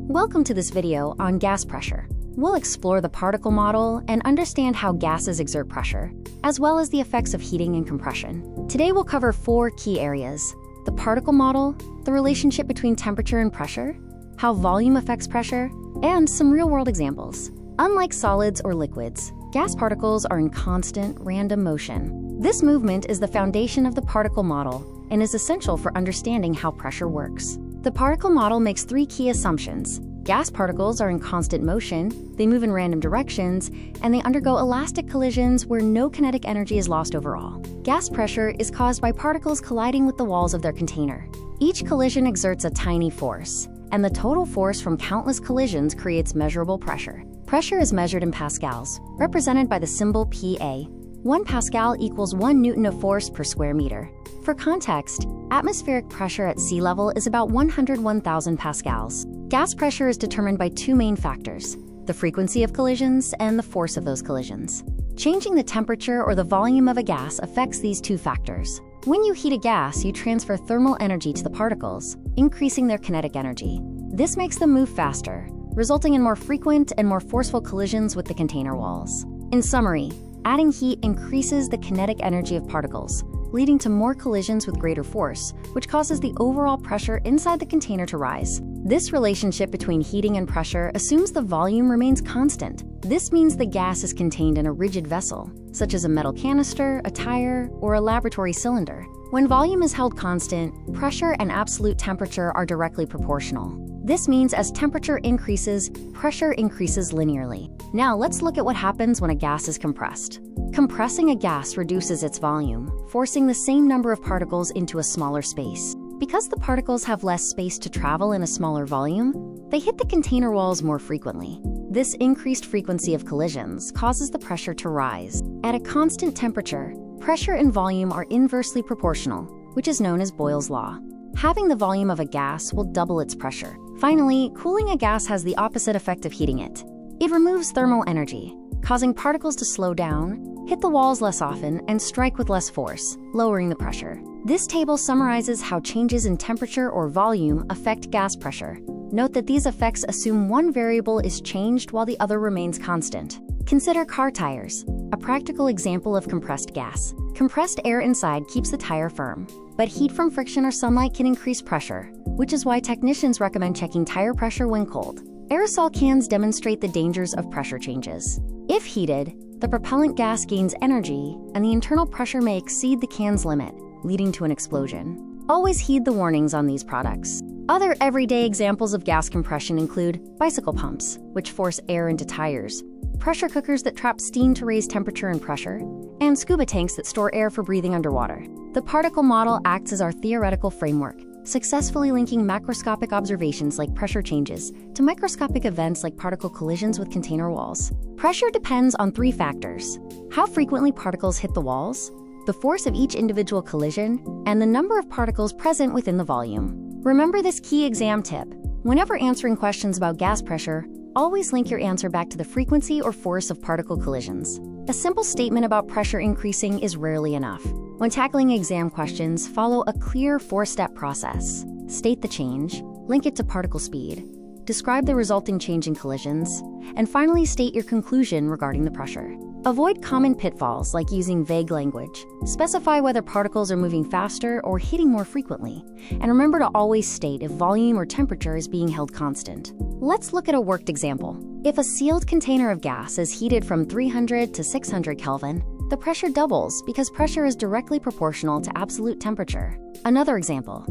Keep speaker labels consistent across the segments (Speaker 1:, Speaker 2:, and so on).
Speaker 1: Welcome to this video on gas pressure. We'll explore the particle model and understand how gases exert pressure, as well as the effects of heating and compression. Today we'll cover 4 key areas: the particle model, the relationship between temperature and pressure, how volume affects pressure, and some real-world examples. Unlike solids or liquids, gas particles are in constant, random motion. This movement is the foundation of the particle model and is essential for understanding how pressure works. The particle model makes 3 key assumptions. Gas particles are in constant motion, they move in random directions, and they undergo elastic collisions where no kinetic energy is lost overall. Gas pressure is caused by particles colliding with the walls of their container. Each collision exerts a tiny force, and the total force from countless collisions creates measurable pressure. Pressure is measured in pascals, represented by the symbol Pa. 1 pascal equals 1 newton of force per square meter. For context, atmospheric pressure at sea level is about 101,000 pascals. Gas pressure is determined by 2 main factors: the frequency of collisions and the force of those collisions. Changing the temperature or the volume of a gas affects these 2 factors. When you heat a gas, you transfer thermal energy to the particles, increasing their kinetic energy. This makes them move faster, resulting in more frequent and more forceful collisions with the container walls. In summary, adding heat increases the kinetic energy of particles, leading to more collisions with greater force, which causes the overall pressure inside the container to rise. This relationship between heating and pressure assumes the volume remains constant. This means the gas is contained in a rigid vessel, such as a metal canister, a tire, or a laboratory cylinder. When volume is held constant, pressure and absolute temperature are directly proportional. This means as temperature increases, pressure increases linearly. Now let's look at what happens when a gas is compressed. Compressing a gas reduces its volume, forcing the same number of particles into a smaller space. Because the particles have less space to travel in a smaller volume, they hit the container walls more frequently. This increased frequency of collisions causes the pressure to rise. At a constant temperature, pressure and volume are inversely proportional, which is known as Boyle's law. Having the volume of a gas will double its pressure. Finally, cooling a gas has the opposite effect of heating it. It removes thermal energy, causing particles to slow down, hit the walls less often, and strike with less force, lowering the pressure. This table summarizes how changes in temperature or volume affect gas pressure. Note that these effects assume one variable is changed while the other remains constant. Consider car tires, a practical example of compressed gas. Compressed air inside keeps the tire firm, but heat from friction or sunlight can increase pressure, which is why technicians recommend checking tire pressure when cold. Aerosol cans demonstrate the dangers of pressure changes. If heated, the propellant gas gains energy, and the internal pressure may exceed the can's limit, leading to an explosion. Always heed the warnings on these products. Other everyday examples of gas compression include bicycle pumps, which force air into tires, pressure cookers that trap steam to raise temperature and pressure, and scuba tanks that store air for breathing underwater. The particle model acts as our theoretical framework, successfully linking macroscopic observations like pressure changes to microscopic events like particle collisions with container walls. Pressure depends on 3 factors: how frequently particles hit the walls, the force of each individual collision, and the number of particles present within the volume. Remember this key exam tip: whenever answering questions about gas pressure, always link your answer back to the frequency or force of particle collisions. A simple statement about pressure increasing is rarely enough. When tackling exam questions, follow a clear 4-step process. State the change, link it to particle speed, describe the resulting change in collisions, and finally state your conclusion regarding the pressure. Avoid common pitfalls like using vague language. Specify whether particles are moving faster or hitting more frequently, and remember to always state if volume or temperature is being held constant. Let's look at a worked example. If a sealed container of gas is heated from 300 to 600 Kelvin, the pressure doubles because pressure is directly proportional to absolute temperature. Another example: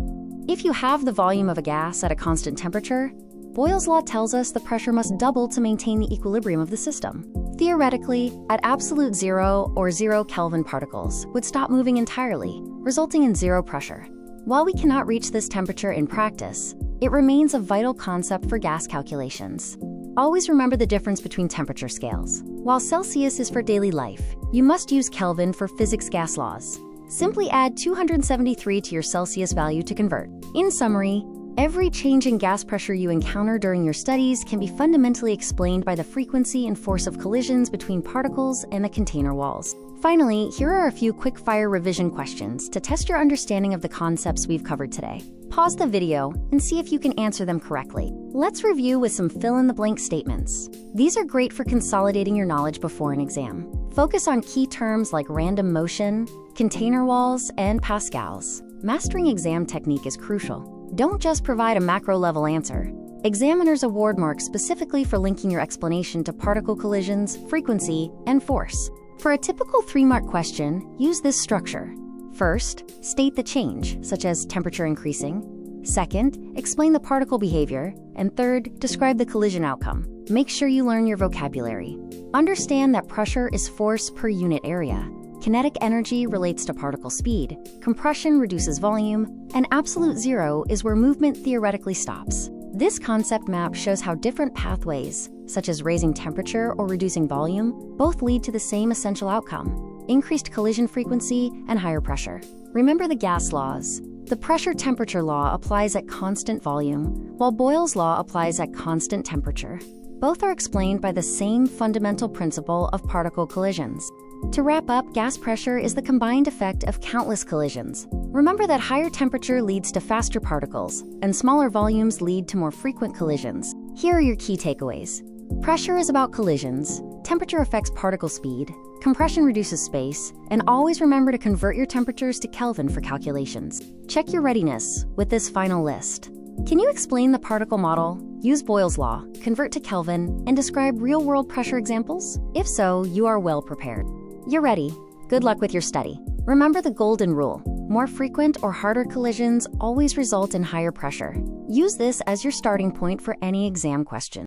Speaker 1: if you have the volume of a gas at a constant temperature, Boyle's law tells us the pressure must double to maintain the equilibrium of the system. Theoretically, at absolute 0 or 0 Kelvin, particles would stop moving entirely, resulting in 0 pressure. While we cannot reach this temperature in practice, it remains a vital concept for gas calculations. Always remember the difference between temperature scales. While Celsius is for daily life, you must use Kelvin for physics gas laws. Simply add 273 to your Celsius value to convert. In summary, Every change in gas pressure you encounter during your studies can be fundamentally explained by the frequency and force of collisions between particles and the container walls. Finally, here are a few quick-fire revision questions to test your understanding of the concepts we've covered today. Pause the video and see if you can answer them correctly. Let's review with some fill-in-the-blank statements. These are great for consolidating your knowledge before an exam. Focus on key terms like random motion, container walls, and pascals. Mastering exam technique is crucial. Don't just provide a macro-level answer. Examiners award marks specifically for linking your explanation to particle collisions, frequency, and force. For a typical 3-mark question, use this structure. First, state the change, such as temperature increasing. Second, explain the particle behavior. And third, describe the collision outcome. Make sure you learn your vocabulary. Understand that pressure is force per unit area. Kinetic energy relates to particle speed, compression reduces volume, and absolute zero is where movement theoretically stops. This concept map shows how different pathways, such as raising temperature or reducing volume, both lead to the same essential outcome: increased collision frequency and higher pressure. Remember the gas laws. The pressure-temperature law applies at constant volume, while Boyle's law applies at constant temperature. Both are explained by the same fundamental principle of particle collisions. To wrap up, gas pressure is the combined effect of countless collisions. Remember that higher temperature leads to faster particles, and smaller volumes lead to more frequent collisions. Here are your key takeaways. Pressure is about collisions, temperature affects particle speed, compression reduces space, and always remember to convert your temperatures to Kelvin for calculations. Check your readiness with this final list. Can you explain the particle model, use Boyle's law, convert to Kelvin, and describe real-world pressure examples? If so, you are well prepared. You're ready. Good luck with your study. Remember the golden rule: more frequent or harder collisions always result in higher pressure. Use this as your starting point for any exam question.